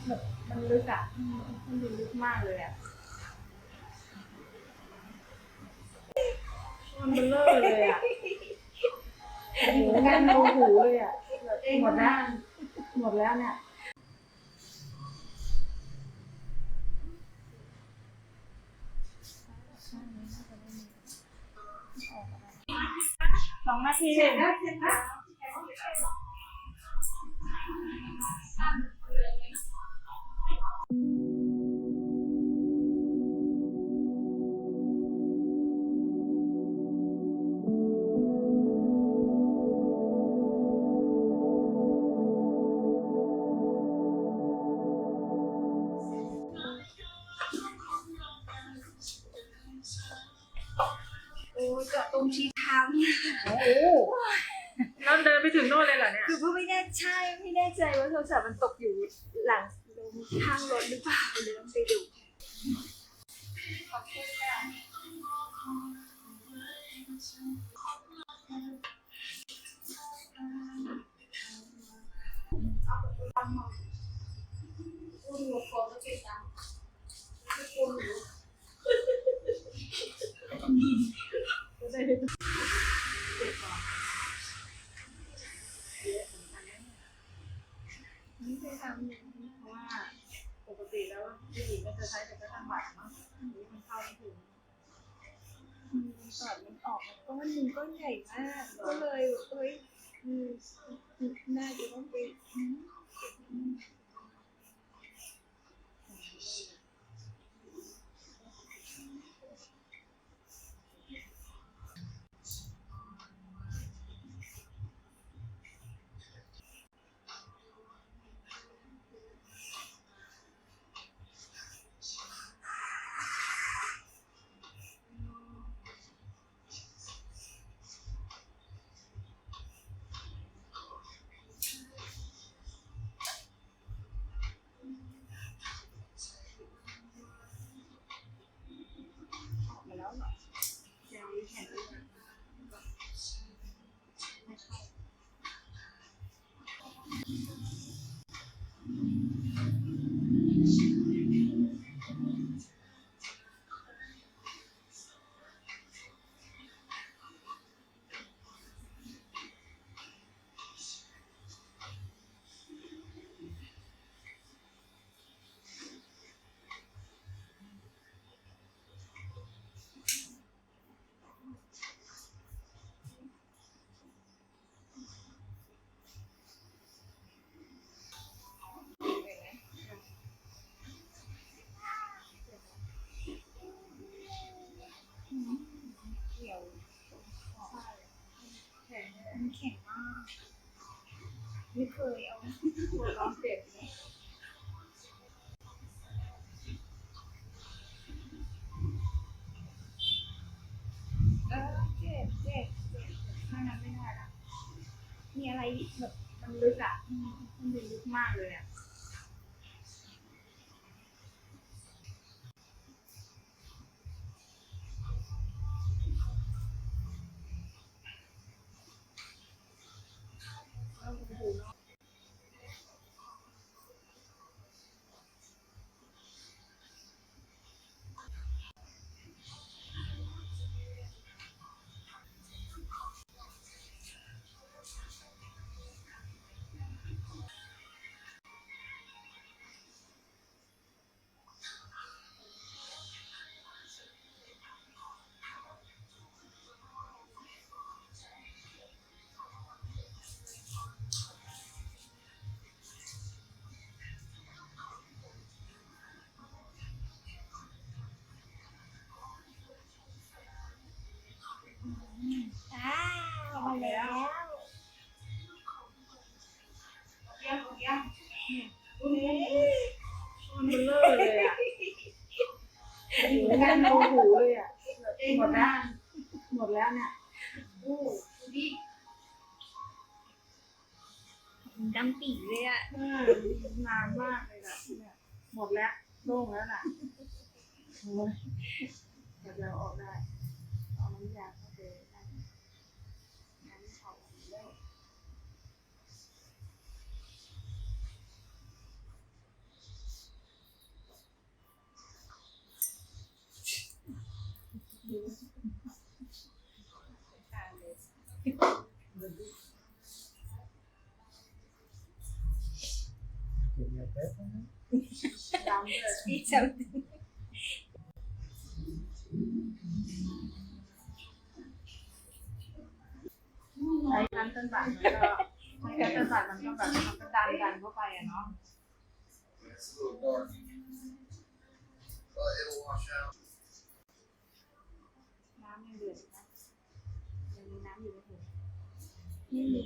แบบมันลึกอ่ะมันดูลึกมากเลยอ่ะมันเบลอเลยอ่ะหูกันเอาหูเลยอ่ะหมดแล้วหมดแล้วเนี่ย2 นาทีเสร็จแล้วโอ้เจาะตรงชี้เท้าโอ้แล้วเดินไปถึงโน่นเลยเหรอเนี่ยคือเพื่อไม่แน่ใจว่าโทรศัพท์มันตกอยู่หลังลงข้างรถหรือเปล่าเดี๋ยวต้องไปดูขอบคุณนี่เคยทำเพราะว่าปกติแล้วผู้หญิงก็จะใช้แต่กระทั่งบาดมั้งนี่มันเข้าไม่ถึงก่อนมันออกก้อนหนึ่งก้อนใหญ่มากก็เลยเอ้ยน่าจะต้องไปมันแข็งมากไม่เคยเอาหัวร้อนเจ็บเจ็บถ้านั้นไม่ได้ละมีอะไรแบบมันลึกอ่ะมันดูลึกมากเลยอ่ะมาแล้วมันเบลอเลยอ่ะหูกันเอาหูเลยอ่ะหมดแล้วหมดแล้วเนี่ยดำปีเลยอ่ะนานมากเลยอ่ะเนี่ยหมดแล้วโล่งแล้วน่ะโอ้ยจะออกได้เอาน้ำยาเข้าไปได้น้ำเขาได้ ดำเลย ที่จะ ใช้คันต้นบัตรมันก็ใช้คันต้นบัตรมันก็แบบมันก็ดันเข้าไปอะเนาะ It's a little dark, but it'll wash out. น้ำยังเดือดนะยังมีน้ำอยู่ในถุง นี่มี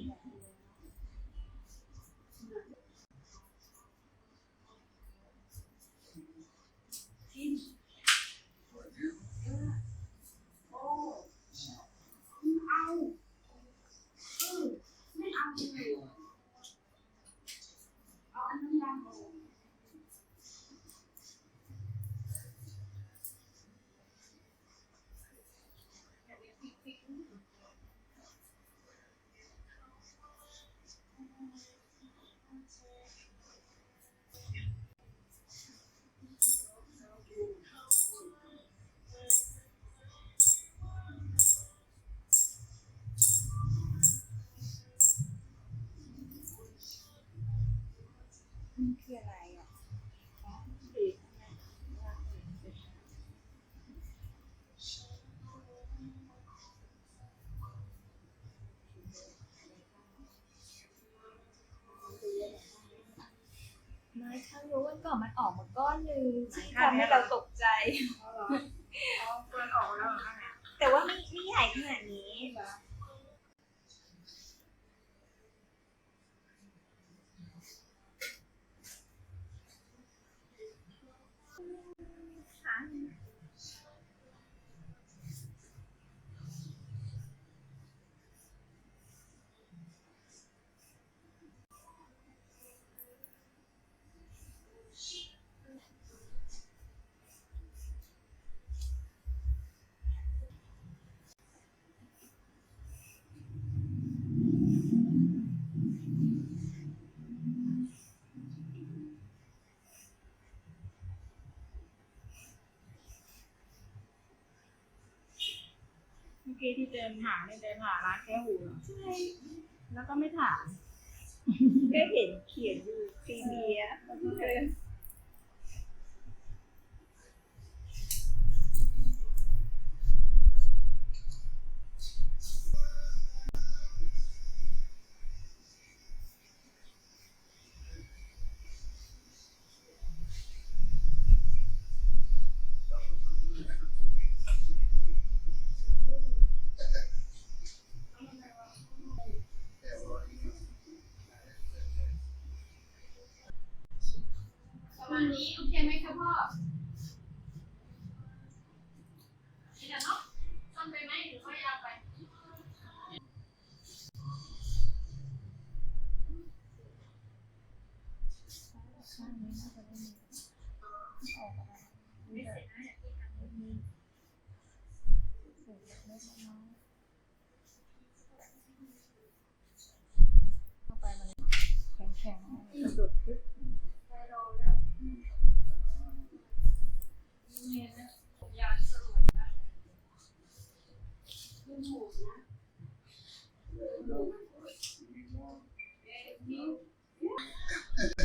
มันคืออะไรอ่ะ อีก ไม่ถ้ารู้วันก่อนมันออกมาก้อนหนึ่งที่ทำให้เราตกใจ เอาเหรอเอาเปิดออกแล้วเหรอคะ แต่ว่าไม่ใหญ่ขนาดนี้ เมื่อกี้ที่เดินหาเนี่ยเดินหาร้านแค่หูเหรอ ใช่ แล้วก็ไม่ถาม ก็เห็นเขียนอยู่พรีเมียร์แล้วก็เลย ประมาณนี้โอเคไหมคะพ่อนี่นะเนาะสั้นไปไหมหรือว่ายาวไป ข้างนี้น่าจะไม่มีออกอะไร ไม่เสร็จนะอยากกินกัน ไม่มีเศษเล็กน้อยเข้าไปมันแข็งๆสะดุดปึ๊บ ไปรอแล้วเนี่ยนะผมยาวสวยมากดูหมูนะ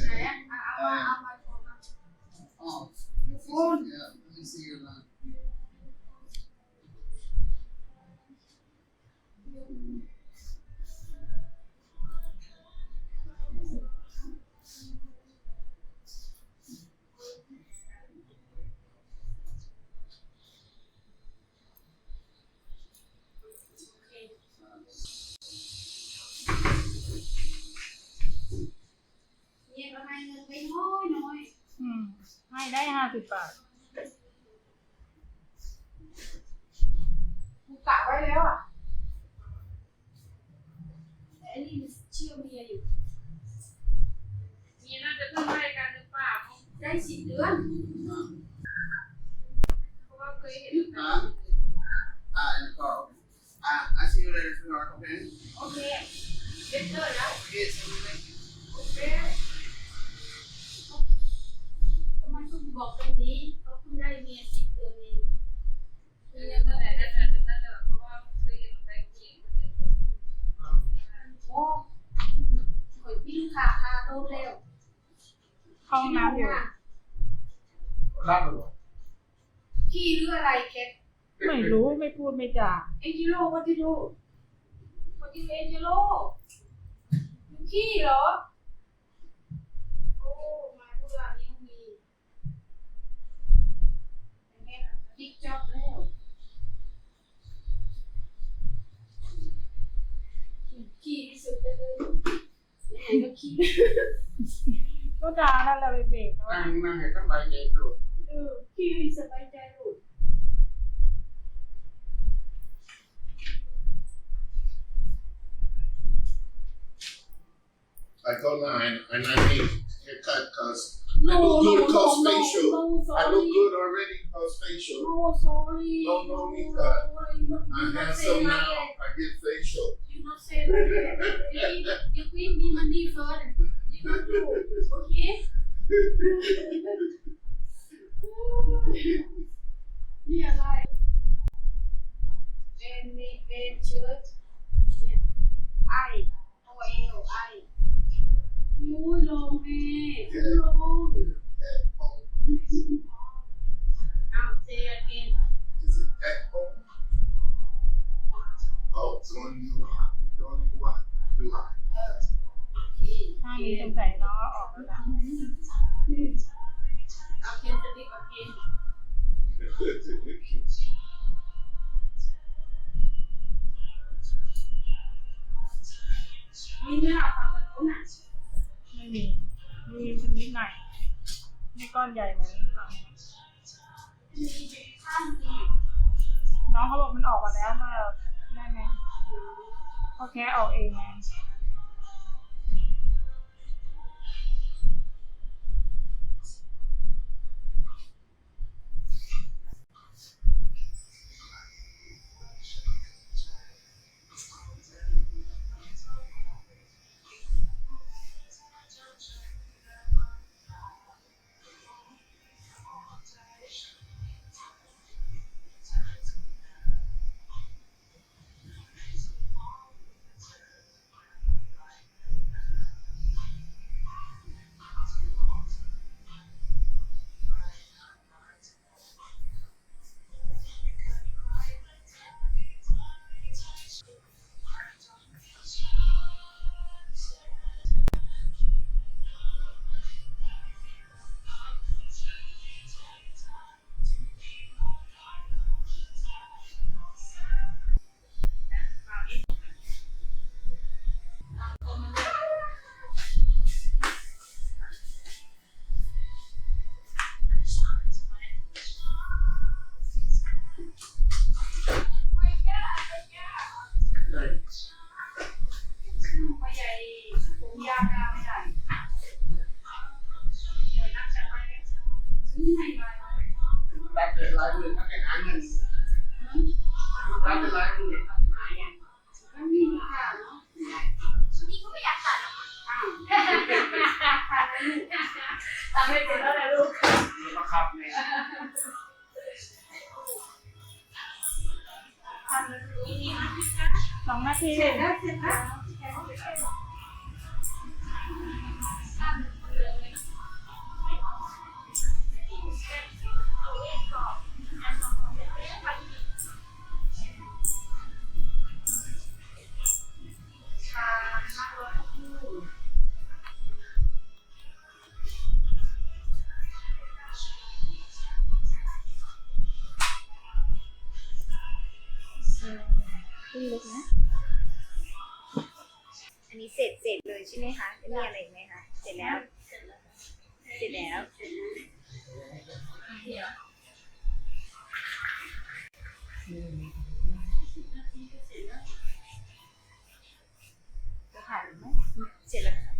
ไหนอ่ะเอามาโชว์มา Oh, yeah, let me see your line. เนี่ยประมาณเงินไปน้อย ให้ได้50 บาท กูกะไว้แล้วอ่ะแต่อันนี้มันเชื่อเมียอยู่เมียน่าจะเพิ่งให้กันหรือเปล่าได้10 เดือน เพราะว่าเคยเห็น In the car. Okay. I see you later, sweetheart. Okay. โอเคเด็กเกิดแล้ว Okay, see you later. โอเคทำไมคุณบอกตรงนี้เขาเพิ่งได้เมีย10 เดือนเองเมียเมื่อไหร่ ห้องน้ำอยู่ Lát rồi. ขี้หรืออะไรแคท ไม่รู้ไม่พูดไม่จา เอ็นจิโร่วัติโร่วัติเอ็นจิโร่อยู่ขี้เหรอโอ้มาพูดว่านี่มีจิ๊กจ๊อบแล้วขี้ที่สุดเลยไหนก็ขี้ ก็จานั่นแหละไปเบรกเขา Năng này các bài nhảy rồi. ขี้สบายใจหลุด I go line and I need haircut because I look good cause facial. I look good already cause facial. No, sorry. No need that. I'm handsome now. I get facial. You not say that. You give me money first. You not do. Okay? นี่อะไรเป็นเชิ้ตเนี่ยไอตัวเอวไอมุ้ยลงแม่ลง At home. อ้าวเซอเกน Is it at home? Oh, it's on you. Doing what? Do I? ข้างนี้สงสัยน้องเอาออกแล้วนะ เอาเคนสติ๊กเอาเคนมีเนื้อฝั่งตรงนั้น ไม่มีชนิดหน่อยไม่ก้อนใหญ่เหมือนฝั่ง มีข้างนี้ น้องเขาบอกมันออกมาแล้วมาได้ไหมเขาแค่ออกเองไง 2 นาที เสร็จแล้วเสร็จแล้วขึ้นลึกนะ อันนี้เสร็จเลยใช่ไหมคะจะมีอะไรอีกไหมคะ เสร็จแล้ว เสร็จแล้ว จะถ่ายไหมเสร็จแล้วค่ะ